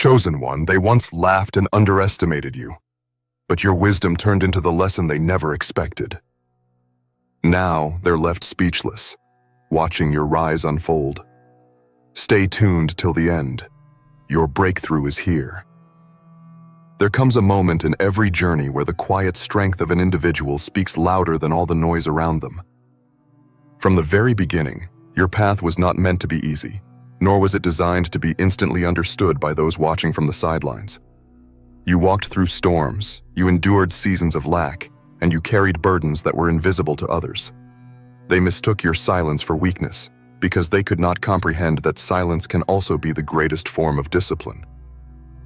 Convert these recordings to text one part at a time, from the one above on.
Chosen one, they once laughed and underestimated you, but your wisdom turned into the lesson they never expected. Now they're left speechless, watching your rise unfold. Stay tuned till the end. Your breakthrough is here. There comes a moment in every journey where the quiet strength of an individual speaks louder than all the noise around them. From the very beginning, your path was not meant to be easy, nor was it designed to be instantly understood by those watching from the sidelines. You walked through storms, you endured seasons of lack, and you carried burdens that were invisible to others. They mistook your silence for weakness, because they could not comprehend that silence can also be the greatest form of discipline.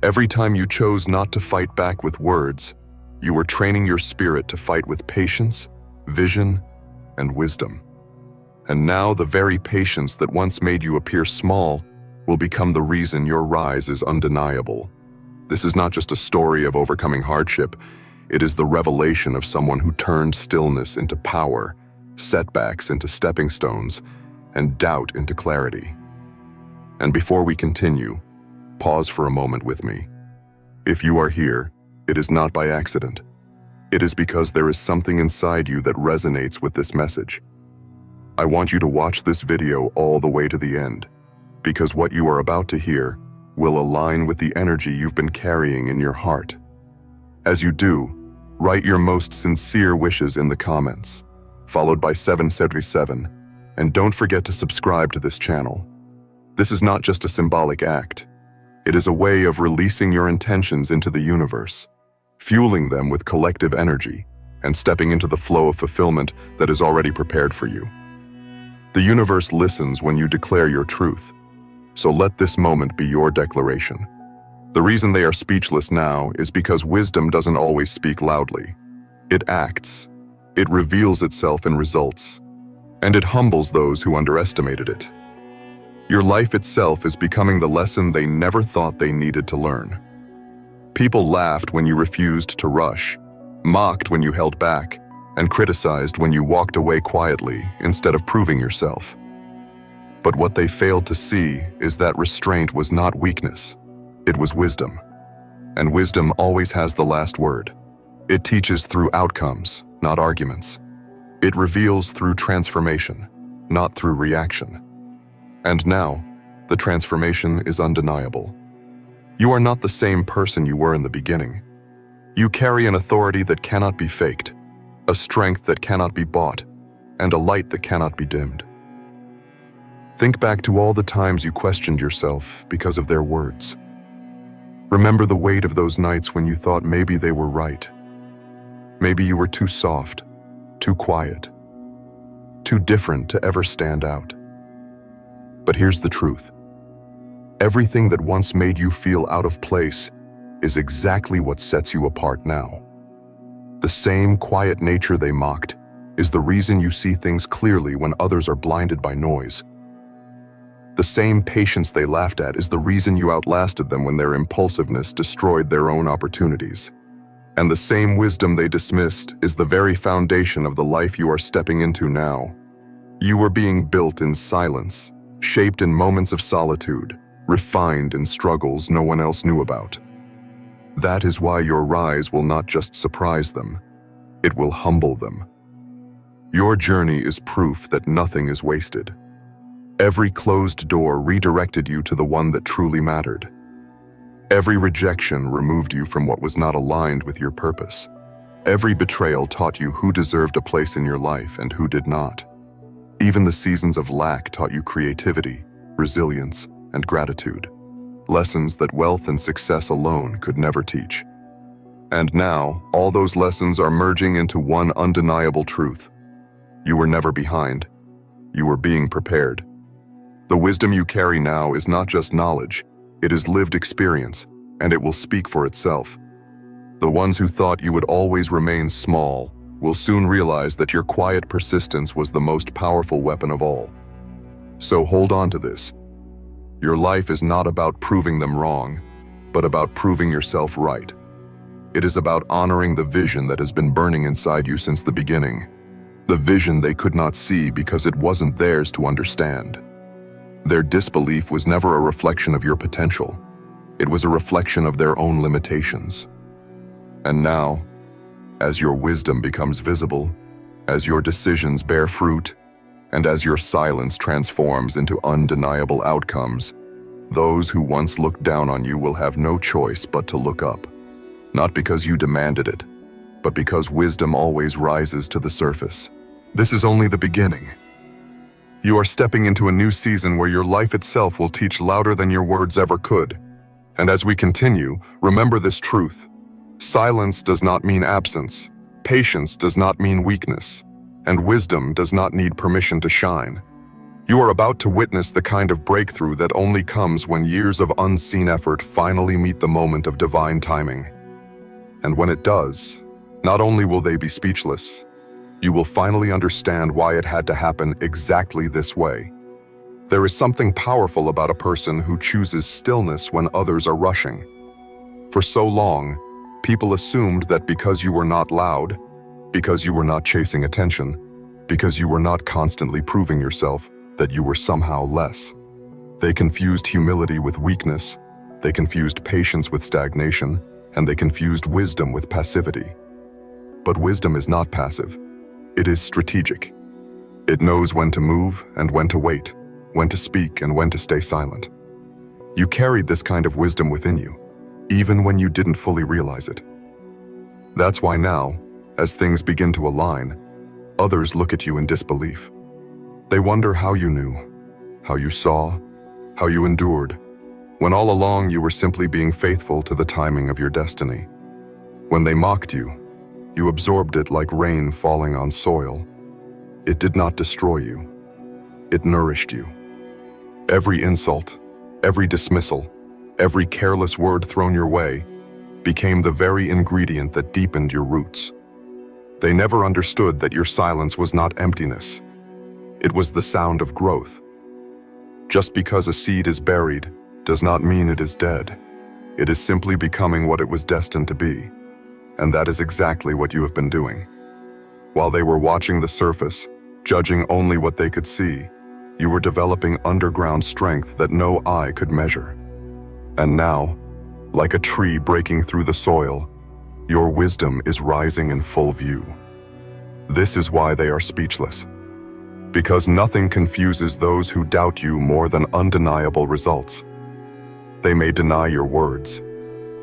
Every time you chose not to fight back with words, you were training your spirit to fight with patience, vision, and wisdom. And now the very patience that once made you appear small will become the reason your rise is undeniable. This is not just a story of overcoming hardship, it is the revelation of someone who turned stillness into power, setbacks into stepping stones, and doubt into clarity. And before we continue, pause for a moment with me. If you are here, it is not by accident. It is because there is something inside you that resonates with this message. I want you to watch this video all the way to the end, because what you are about to hear will align with the energy you've been carrying in your heart. As you do, write your most sincere wishes in the comments, followed by 777, and don't forget to subscribe to this channel. This is not just a symbolic act. It is a way of releasing your intentions into the universe, fueling them with collective energy, and stepping into the flow of fulfillment that is already prepared for you. The universe listens when you declare your truth, so let this moment be your declaration. The reason they are speechless now is because wisdom doesn't always speak loudly. It acts, it reveals itself in results, and it humbles those who underestimated it. Your life itself is becoming the lesson they never thought they needed to learn. People laughed when you refused to rush, mocked when you held back, and criticized when you walked away quietly instead of proving yourself. But what they failed to see is that restraint was not weakness, it was wisdom. And wisdom always has the last word. It teaches through outcomes, not arguments. It reveals through transformation, not through reaction. And now, the transformation is undeniable. You are not the same person you were in the beginning. You carry an authority that cannot be faked, a strength that cannot be bought, and a light that cannot be dimmed. Think back to all the times you questioned yourself because of their words. Remember the weight of those nights when you thought maybe they were right. Maybe you were too soft, too quiet, too different to ever stand out. But here's the truth. Everything that once made you feel out of place is exactly what sets you apart now. The same quiet nature they mocked is the reason you see things clearly when others are blinded by noise. The same patience they laughed at is the reason you outlasted them when their impulsiveness destroyed their own opportunities. And the same wisdom they dismissed is the very foundation of the life you are stepping into now. You were being built in silence, shaped in moments of solitude, refined in struggles no one else knew about. That is why your rise will not just surprise them, it will humble them. Your journey is proof that nothing is wasted. Every closed door redirected you to the one that truly mattered. Every rejection removed you from what was not aligned with your purpose. Every betrayal taught you who deserved a place in your life and who did not. Even the seasons of lack taught you creativity, resilience, and gratitude. Lessons that wealth and success alone could never teach. And now, all those lessons are merging into one undeniable truth. You were never behind. You were being prepared. The wisdom you carry now is not just knowledge, it is lived experience, and it will speak for itself. The ones who thought you would always remain small will soon realize that your quiet persistence was the most powerful weapon of all. So hold on to this. Your life is not about proving them wrong, but about proving yourself right. It is about honoring the vision that has been burning inside you since the beginning. The vision they could not see because it wasn't theirs to understand. Their disbelief was never a reflection of your potential. It was a reflection of their own limitations. And now, as your wisdom becomes visible, as your decisions bear fruit, and as your silence transforms into undeniable outcomes, those who once looked down on you will have no choice but to look up. Not because you demanded it, but because wisdom always rises to the surface. This is only the beginning. You are stepping into a new season where your life itself will teach louder than your words ever could. And as we continue, remember this truth. Silence does not mean absence. Patience does not mean weakness. And wisdom does not need permission to shine. You are about to witness the kind of breakthrough that only comes when years of unseen effort finally meet the moment of divine timing. And when it does, not only will they be speechless, you will finally understand why it had to happen exactly this way. There is something powerful about a person who chooses stillness when others are rushing. For so long, people assumed that because you were not loud, because you were not chasing attention, because you were not constantly proving yourself, that you were somehow less. They confused humility with weakness, they confused patience with stagnation, and they confused wisdom with passivity. But wisdom is not passive. It is strategic. It knows when to move and when to wait, when to speak and when to stay silent. You carried this kind of wisdom within you, even when you didn't fully realize it. That's why now, as things begin to align, others look at you in disbelief. They wonder how you knew, how you saw, how you endured, when all along you were simply being faithful to the timing of your destiny. When they mocked you, you absorbed it like rain falling on soil. It did not destroy you. It nourished you. Every insult, every dismissal, every careless word thrown your way became the very ingredient that deepened your roots. They never understood that your silence was not emptiness. It was the sound of growth. Just because a seed is buried does not mean it is dead. It is simply becoming what it was destined to be. And that is exactly what you have been doing. While they were watching the surface, judging only what they could see, you were developing underground strength that no eye could measure. And now, like a tree breaking through the soil, your wisdom is rising in full view. This is why they are speechless. Because nothing confuses those who doubt you more than undeniable results. They may deny your words.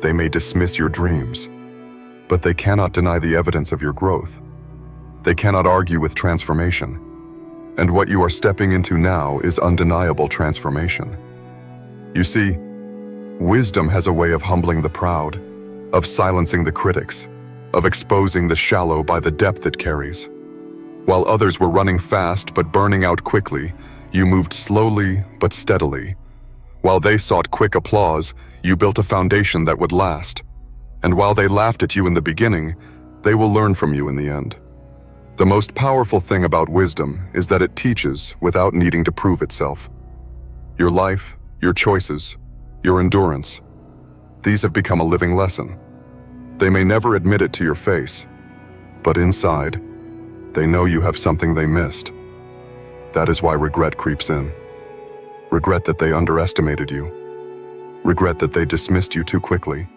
They may dismiss your dreams. But they cannot deny the evidence of your growth. They cannot argue with transformation. And what you are stepping into now is undeniable transformation. You see, wisdom has a way of humbling the proud, of silencing the critics, of exposing the shallow by the depth it carries. While others were running fast but burning out quickly, you moved slowly but steadily. While they sought quick applause, you built a foundation that would last. And while they laughed at you in the beginning, they will learn from you in the end. The most powerful thing about wisdom is that it teaches without needing to prove itself. Your life, your choices, your endurance, these have become a living lesson. They may never admit it to your face, but inside, they know you have something they missed. That is why regret creeps in. Regret that they underestimated you. Regret that they dismissed you too quickly.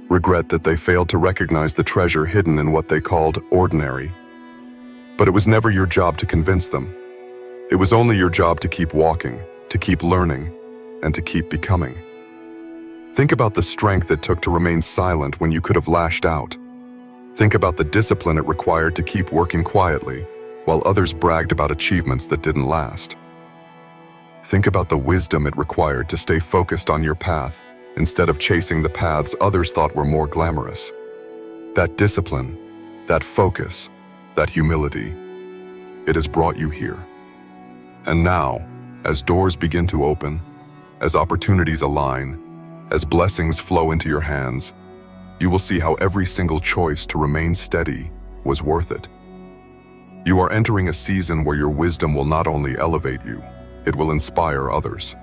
Regret that they failed to recognize the treasure hidden in what they called ordinary. But it was never your job to convince them. It was only your job to keep walking, to keep learning, and to keep becoming. Think about the strength it took to remain silent when you could have lashed out. Think about the discipline it required to keep working quietly, while others bragged about achievements that didn't last. Think about the wisdom it required to stay focused on your path, instead of chasing the paths others thought were more glamorous. That discipline, that focus, that humility, it has brought you here. And now, as doors begin to open, as opportunities align, as blessings flow into your hands, you will see how every single choice to remain steady was worth it. You are entering a season where your wisdom will not only elevate you, it will inspire others.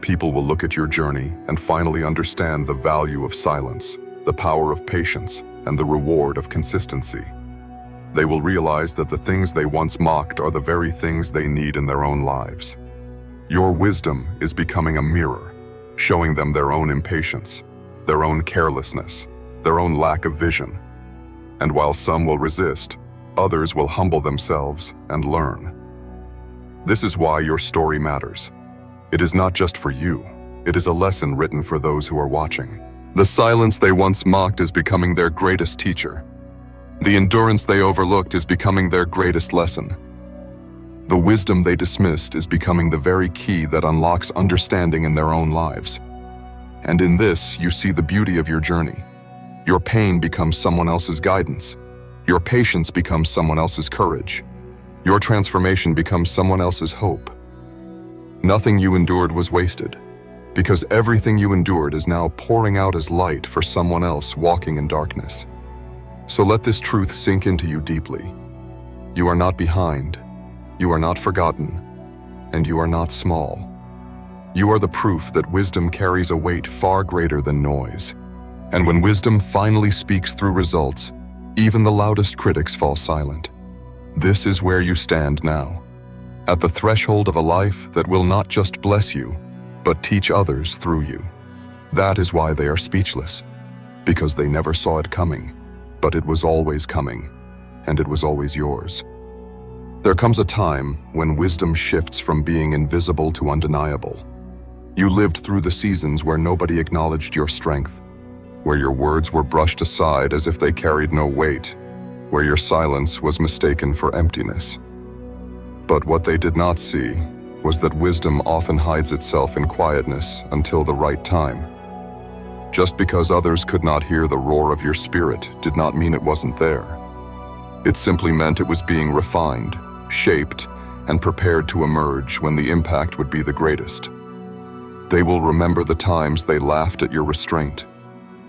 People will look at your journey and finally understand the value of silence, the power of patience, and the reward of consistency. They will realize that the things they once mocked are the very things they need in their own lives. Your wisdom is becoming a mirror showing them their own impatience, their own carelessness, their own lack of vision. And while some will resist, others will humble themselves and learn. This is why your story matters. It is not just for you. It is a lesson written for those who are watching. The silence they once mocked is becoming their greatest teacher. The endurance they overlooked is becoming their greatest lesson. The wisdom they dismissed is becoming the very key that unlocks understanding in their own lives. And in this, you see the beauty of your journey. Your pain becomes someone else's guidance. Your patience becomes someone else's courage. Your transformation becomes someone else's hope. Nothing you endured was wasted, because everything you endured is now pouring out as light for someone else walking in darkness. So let this truth sink into you deeply. You are not behind. You are not forgotten, and you are not small. You are the proof that wisdom carries a weight far greater than noise. And when wisdom finally speaks through results, even the loudest critics fall silent. This is where you stand now, at the threshold of a life that will not just bless you, but teach others through you. That is why they are speechless, because they never saw it coming, but it was always coming, and it was always yours. There comes a time when wisdom shifts from being invisible to undeniable. You lived through the seasons where nobody acknowledged your strength, where your words were brushed aside as if they carried no weight, where your silence was mistaken for emptiness. But what they did not see was that wisdom often hides itself in quietness until the right time. Just because others could not hear the roar of your spirit did not mean it wasn't there. It simply meant it was being refined, shaped, and prepared to emerge when the impact would be the greatest. They will remember the times they laughed at your restraint,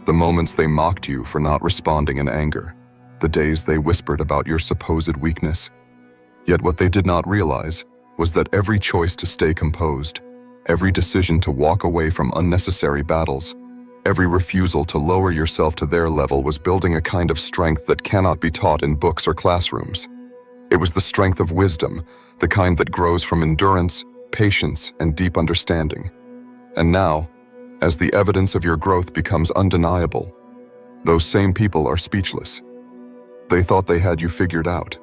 the moments they mocked you for not responding in anger, the days they whispered about your supposed weakness. Yet what they did not realize was that every choice to stay composed, every decision to walk away from unnecessary battles, every refusal to lower yourself to their level was building a kind of strength that cannot be taught in books or classrooms. It was the strength of wisdom, the kind that grows from endurance, patience, and deep understanding. And now, as the evidence of your growth becomes undeniable, those same people are speechless. They thought they had you figured out.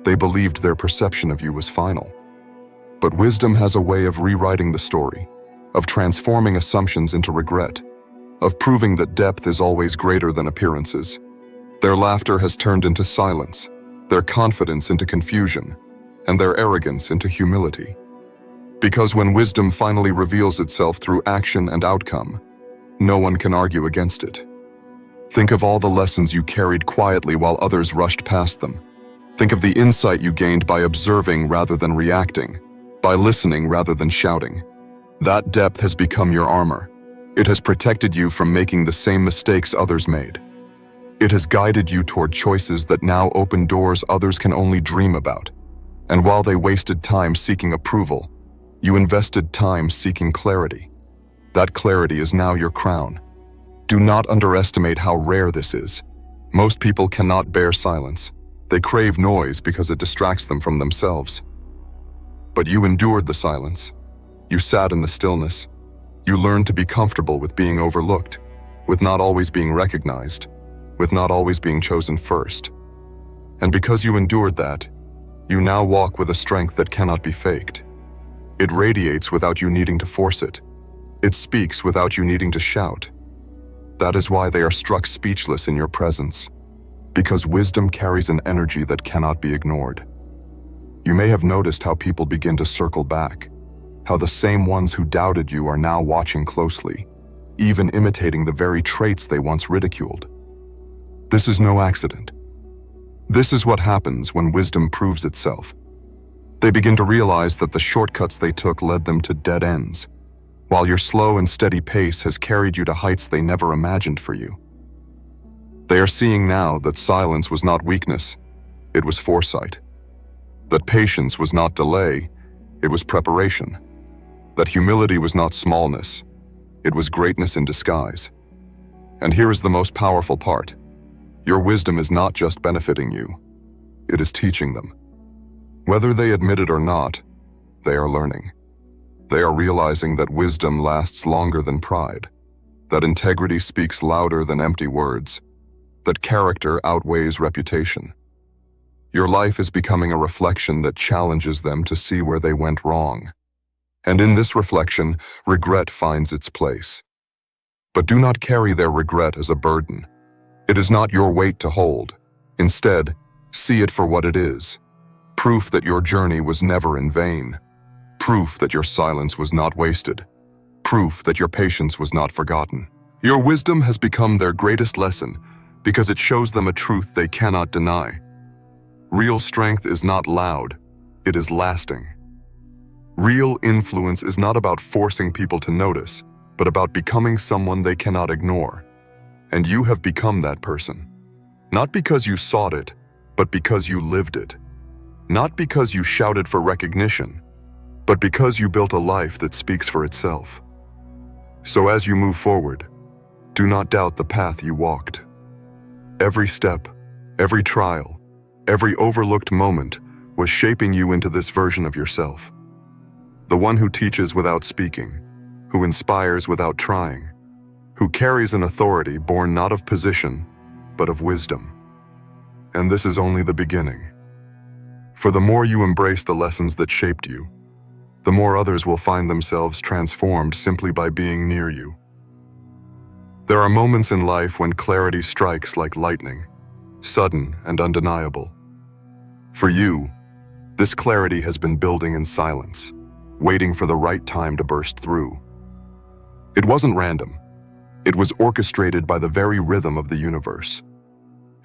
They believed their perception of you was final. But wisdom has a way of rewriting the story, of transforming assumptions into regret, of proving that depth is always greater than appearances. Their laughter has turned into silence, their confidence into confusion, and their arrogance into humility. Because when wisdom finally reveals itself through action and outcome, no one can argue against it. Think of all the lessons you carried quietly while others rushed past them. Think of the insight you gained by observing rather than reacting, by listening rather than shouting. That depth has become your armor. It has protected you from making the same mistakes others made. It has guided you toward choices that now open doors others can only dream about. And while they wasted time seeking approval, you invested time seeking clarity. That clarity is now your crown. Do not underestimate how rare this is. Most people cannot bear silence. They crave noise because it distracts them from themselves. But you endured the silence. You sat in the stillness. You learned to be comfortable with being overlooked, with not always being recognized, with not always being chosen first. And because you endured that, you now walk with a strength that cannot be faked. It radiates without you needing to force it. It speaks without you needing to shout. That is why they are struck speechless in your presence, because wisdom carries an energy that cannot be ignored. You may have noticed how people begin to circle back, how the same ones who doubted you are now watching closely, even imitating the very traits they once ridiculed. This is no accident. This is what happens when wisdom proves itself. They begin to realize that the shortcuts they took led them to dead ends, while your slow and steady pace has carried you to heights they never imagined for you. They are seeing now that silence was not weakness, it was foresight. That patience was not delay, it was preparation. That humility was not smallness, it was greatness in disguise. And here is the most powerful part. Your wisdom is not just benefiting you, it is teaching them. Whether they admit it or not, they are learning. They are realizing that wisdom lasts longer than pride, that integrity speaks louder than empty words, that character outweighs reputation. Your life is becoming a reflection that challenges them to see where they went wrong. And in this reflection, regret finds its place. But do not carry their regret as a burden. It is not your weight to hold. Instead, see it for what it is. Proof that your journey was never in vain. Proof that your silence was not wasted. Proof that your patience was not forgotten. Your wisdom has become their greatest lesson because it shows them a truth they cannot deny. Real strength is not loud, it is lasting. Real influence is not about forcing people to notice, but about becoming someone they cannot ignore. And you have become that person. Not because you sought it, but because you lived it. Not because you shouted for recognition, but because you built a life that speaks for itself. So as you move forward, do not doubt the path you walked. Every step, every trial, every overlooked moment was shaping you into this version of yourself. The one who teaches without speaking, who inspires without trying, who carries an authority born not of position, but of wisdom. And this is only the beginning. For the more you embrace the lessons that shaped you, the more others will find themselves transformed simply by being near you. There are moments in life when clarity strikes like lightning, sudden and undeniable. For you, this clarity has been building in silence, waiting for the right time to burst through. It wasn't random. It was orchestrated by the very rhythm of the universe.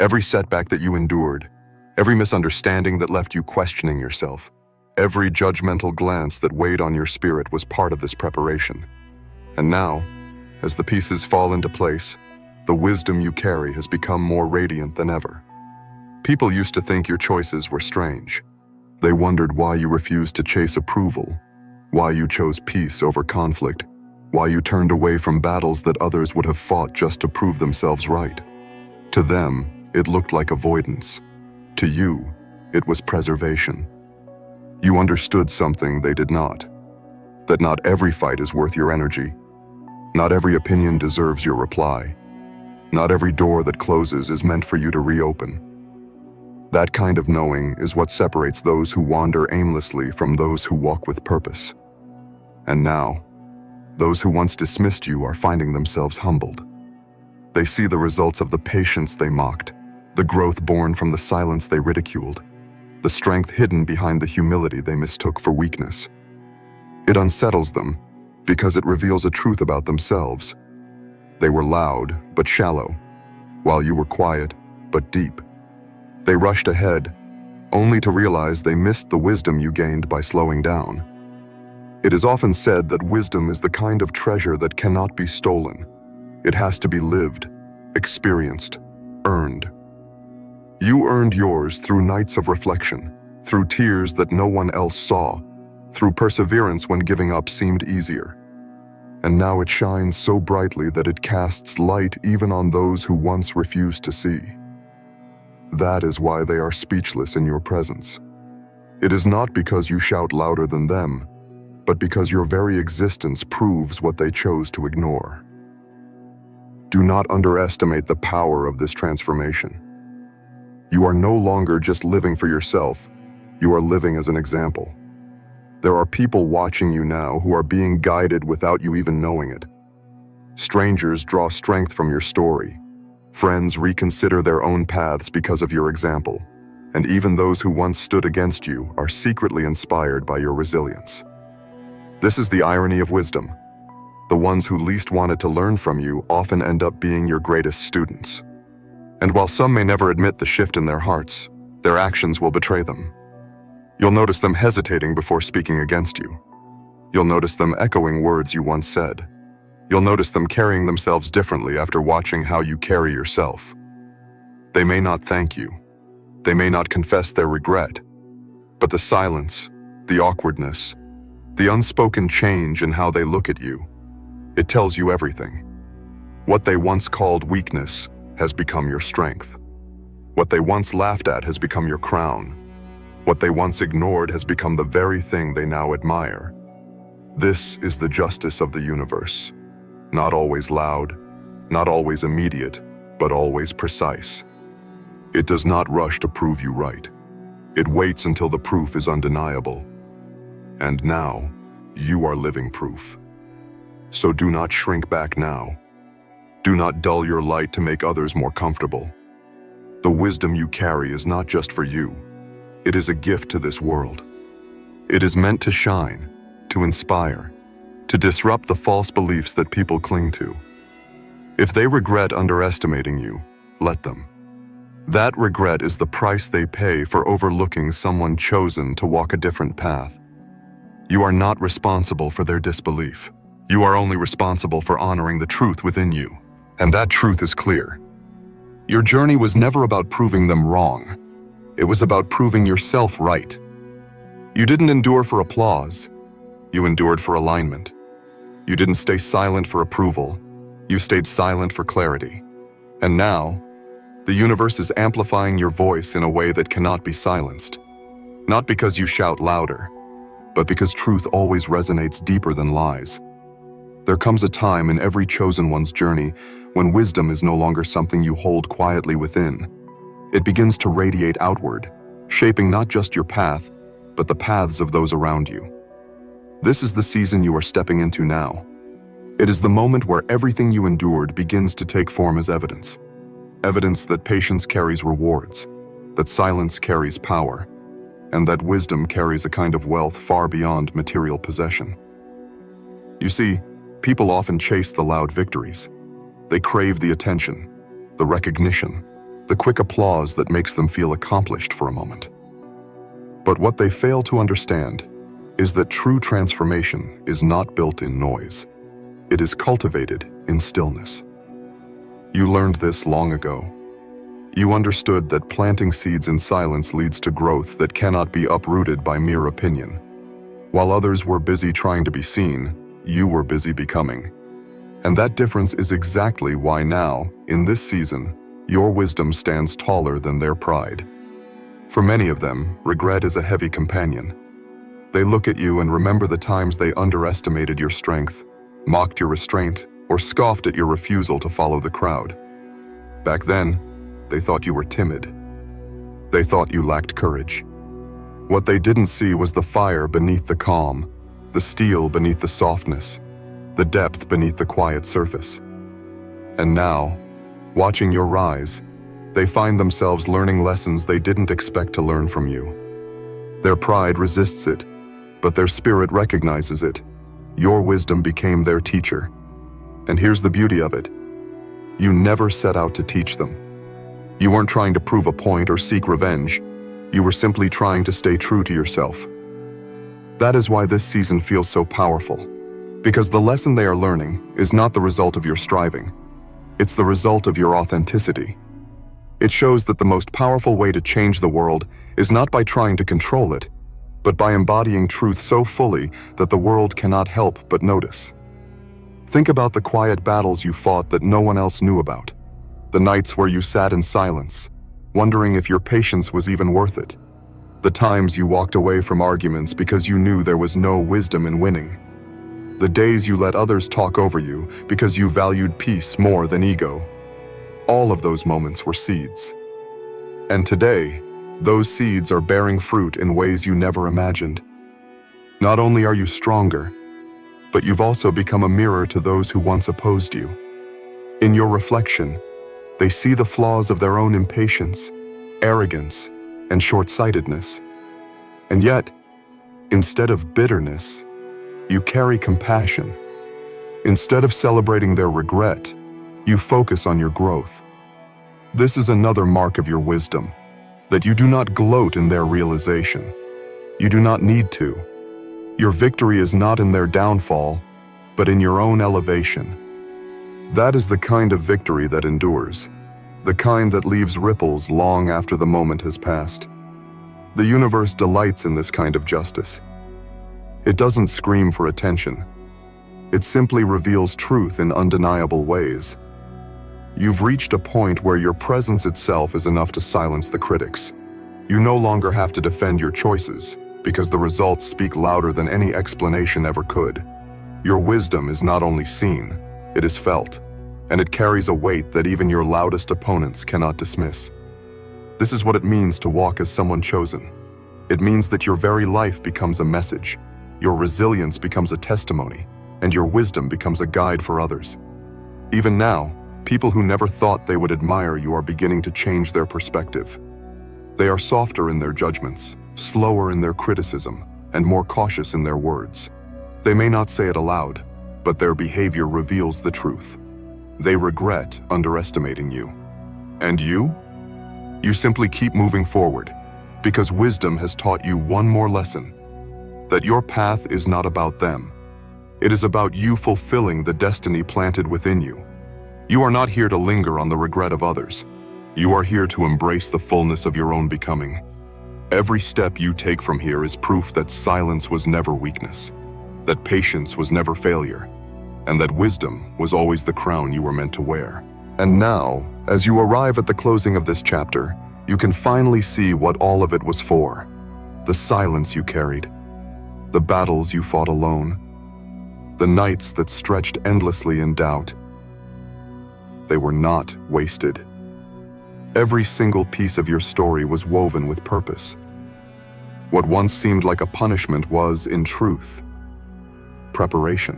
Every setback that you endured, every misunderstanding that left you questioning yourself, every judgmental glance that weighed on your spirit was part of this preparation. And now, as the pieces fall into place, the wisdom you carry has become more radiant than ever. People used to think your choices were strange. They wondered why you refused to chase approval, why you chose peace over conflict, why you turned away from battles that others would have fought just to prove themselves right. To them, it looked like avoidance. To you, it was preservation. You understood something they did not. That not every fight is worth your energy. Not every opinion deserves your reply. Not every door that closes is meant for you to reopen. That kind of knowing is what separates those who wander aimlessly from those who walk with purpose. And now, those who once dismissed you are finding themselves humbled. They see the results of the patience they mocked, the growth born from the silence they ridiculed, the strength hidden behind the humility they mistook for weakness. It unsettles them because it reveals a truth about themselves. They were loud but shallow, while you were quiet but deep. They rushed ahead, only to realize they missed the wisdom you gained by slowing down. It is often said that wisdom is the kind of treasure that cannot be stolen. It has to be lived, experienced, earned. You earned yours through nights of reflection, through tears that no one else saw, through perseverance when giving up seemed easier. And now it shines so brightly that it casts light even on those who once refused to see. That is why they are speechless in your presence. It is not because you shout louder than them, but because your very existence proves what they chose to ignore. Do not underestimate the power of this transformation. You are no longer just living for yourself, you are living as an example. There are people watching you now who are being guided without you even knowing it. Strangers draw strength from your story. Friends reconsider their own paths because of your example. And even those who once stood against you are secretly inspired by your resilience. This is the irony of wisdom. The ones who least wanted to learn from you often end up being your greatest students. And while some may never admit the shift in their hearts, their actions will betray them. You'll notice them hesitating before speaking against you. You'll notice them echoing words you once said. You'll notice them carrying themselves differently after watching how you carry yourself. They may not thank you. They may not confess their regret. But the silence, the awkwardness, the unspoken change in how they look at you, it tells you everything. What they once called weakness has become your strength. What they once laughed at has become your crown. What they once ignored has become the very thing they now admire. This is the justice of the universe. Not always loud, not always immediate, but always precise. It does not rush to prove you right. It waits until the proof is undeniable. And now, you are living proof. So do not shrink back now. Do not dull your light to make others more comfortable. The wisdom you carry is not just for you. It is a gift to this world. It is meant to shine, to inspire, to disrupt the false beliefs that people cling to. If they regret underestimating you, let them. That regret is the price they pay for overlooking someone chosen to walk a different path. You are not responsible for their disbelief. You are only responsible for honoring the truth within you, and that truth is clear. Your journey was never about proving them wrong. It was about proving yourself right. You didn't endure for applause. You endured for alignment. You didn't stay silent for approval. You stayed silent for clarity. And now, the universe is amplifying your voice in a way that cannot be silenced. Not because you shout louder, but because truth always resonates deeper than lies. There comes a time in every chosen one's journey when wisdom is no longer something you hold quietly within. It begins to radiate outward, shaping not just your path, but the paths of those around you. This is the season you are stepping into now. It is the moment where everything you endured begins to take form as evidence. Evidence that patience carries rewards, that silence carries power, and that wisdom carries a kind of wealth far beyond material possession. You see, people often chase the loud victories. They crave the attention, the recognition, the quick applause that makes them feel accomplished for a moment. But what they fail to understand is that true transformation is not built in noise. It is cultivated in stillness. You learned this long ago. You understood that planting seeds in silence leads to growth that cannot be uprooted by mere opinion. While others were busy trying to be seen, you were busy becoming. And that difference is exactly why now, in this season, your wisdom stands taller than their pride. For many of them, regret is a heavy companion. They look at you and remember the times they underestimated your strength, mocked your restraint, or scoffed at your refusal to follow the crowd. Back then, they thought you were timid. They thought you lacked courage. What they didn't see was the fire beneath the calm, the steel beneath the softness, the depth beneath the quiet surface. And now, watching your rise, they find themselves learning lessons they didn't expect to learn from you. Their pride resists it, but their spirit recognizes it. Your wisdom became their teacher. And here's the beauty of it. You never set out to teach them. You weren't trying to prove a point or seek revenge. You were simply trying to stay true to yourself. That is why this season feels so powerful. Because the lesson they are learning is not the result of your striving. It's the result of your authenticity. It shows that the most powerful way to change the world is not by trying to control it, but by embodying truth so fully that the world cannot help but notice. Think about the quiet battles you fought that no one else knew about. The nights where you sat in silence, wondering if your patience was even worth it. The times you walked away from arguments because you knew there was no wisdom in winning. The days you let others talk over you because you valued peace more than ego. All of those moments were seeds. And today, those seeds are bearing fruit in ways you never imagined. Not only are you stronger, but you've also become a mirror to those who once opposed you. In your reflection, they see the flaws of their own impatience, arrogance, and short-sightedness. And yet, instead of bitterness, you carry compassion. Instead of celebrating their regret, you focus on your growth. This is another mark of your wisdom, that you do not gloat in their realization. You do not need to. Your victory is not in their downfall, but in your own elevation. That is the kind of victory that endures, the kind that leaves ripples long after the moment has passed. The universe delights in this kind of justice. It doesn't scream for attention. It simply reveals truth in undeniable ways. You've reached a point where your presence itself is enough to silence the critics. You no longer have to defend your choices. because the results speak louder than any explanation ever could. Your wisdom is not only seen, it is felt, and it carries a weight that even your loudest opponents cannot dismiss. This is what it means to walk as someone chosen. It means that your very life becomes a message, your resilience becomes a testimony, and your wisdom becomes a guide for others. Even now, people who never thought they would admire you are beginning to change their perspective. They are softer in their judgments, slower in their criticism, and more cautious in their words. They may not say it aloud, but their behavior reveals the truth. They regret underestimating you. And you? You simply keep moving forward, because wisdom has taught you one more lesson: that your path is not about them. It is about you fulfilling the destiny planted within you. You are not here to linger on the regret of others. You are here to embrace the fullness of your own becoming. Every step you take from here is proof that silence was never weakness, that patience was never failure, and that wisdom was always the crown you were meant to wear. And now, as you arrive at the closing of this chapter, you can finally see what all of it was for. The silence you carried, the battles you fought alone, the nights that stretched endlessly in doubt. They were not wasted. Every single piece of your story was woven with purpose. What once seemed like a punishment was, in truth, preparation.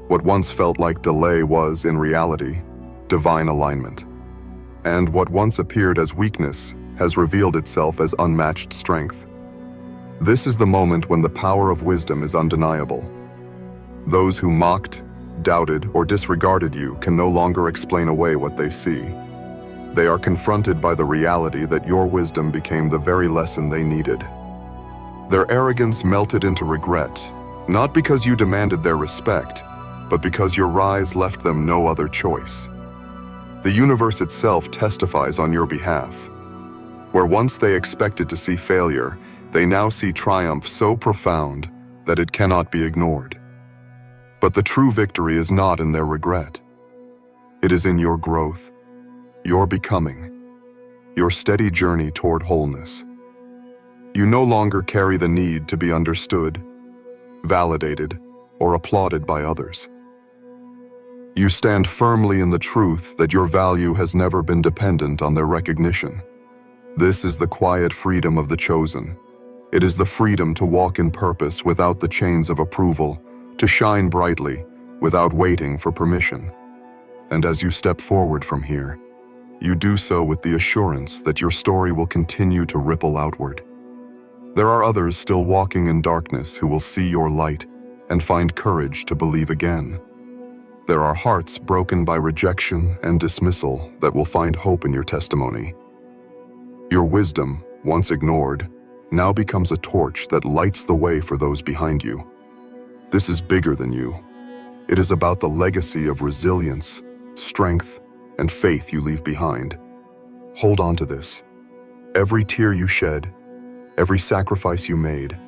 What once felt like delay was, in reality, divine alignment. And what once appeared as weakness has revealed itself as unmatched strength. This is the moment when the power of wisdom is undeniable. Those who mocked, doubted, or disregarded you can no longer explain away what they see. They are confronted by the reality that your wisdom became the very lesson they needed. Their arrogance melted into regret, not because you demanded their respect, but because your rise left them no other choice. The universe itself testifies on your behalf. Where once they expected to see failure, they now see triumph so profound that it cannot be ignored. But the true victory is not in their regret. It is in your growth, your becoming, your steady journey toward wholeness. You no longer carry the need to be understood, validated, or applauded by others. You stand firmly in the truth that your value has never been dependent on their recognition. This is the quiet freedom of the chosen. It is the freedom to walk in purpose without the chains of approval, to shine brightly without waiting for permission. And as you step forward from here, you do so with the assurance that your story will continue to ripple outward. There are others still walking in darkness who will see your light and find courage to believe again. There are hearts broken by rejection and dismissal that will find hope in your testimony. Your wisdom, once ignored, now becomes a torch that lights the way for those behind you. This is bigger than you. It is about the legacy of resilience, strength, and faith you leave behind. Hold on to this. Every tear you shed, every sacrifice you made,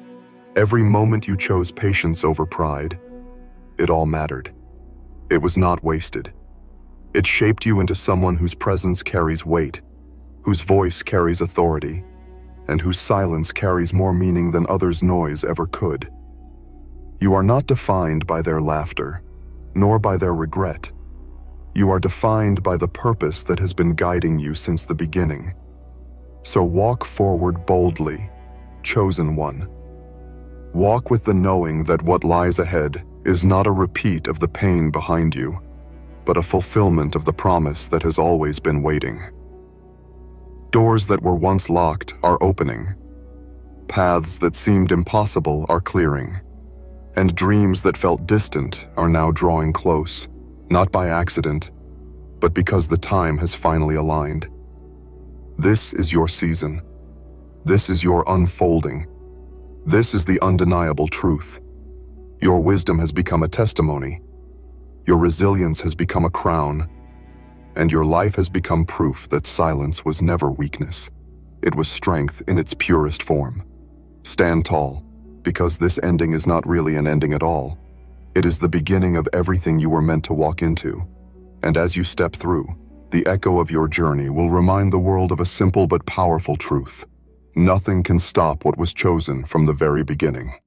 every moment you chose patience over pride, it all mattered. It was not wasted. It shaped you into someone whose presence carries weight, whose voice carries authority, and whose silence carries more meaning than others' noise ever could. You are not defined by their laughter, nor by their regret. You are defined by the purpose that has been guiding you since the beginning. So walk forward boldly, chosen one. Walk with the knowing that what lies ahead is not a repeat of the pain behind you, but a fulfillment of the promise that has always been waiting. Doors that were once locked are opening. Paths that seemed impossible are clearing. And dreams that felt distant are now drawing close, not by accident, but because the time has finally aligned. This is your season. This is your unfolding. This is the undeniable truth. Your wisdom has become a testimony. Your resilience has become a crown. And your life has become proof that silence was never weakness. It was strength in its purest form. Stand tall, because this ending is not really an ending at all. It is the beginning of everything you were meant to walk into. And as you step through, the echo of your journey will remind the world of a simple but powerful truth. Nothing can stop what was chosen from the very beginning.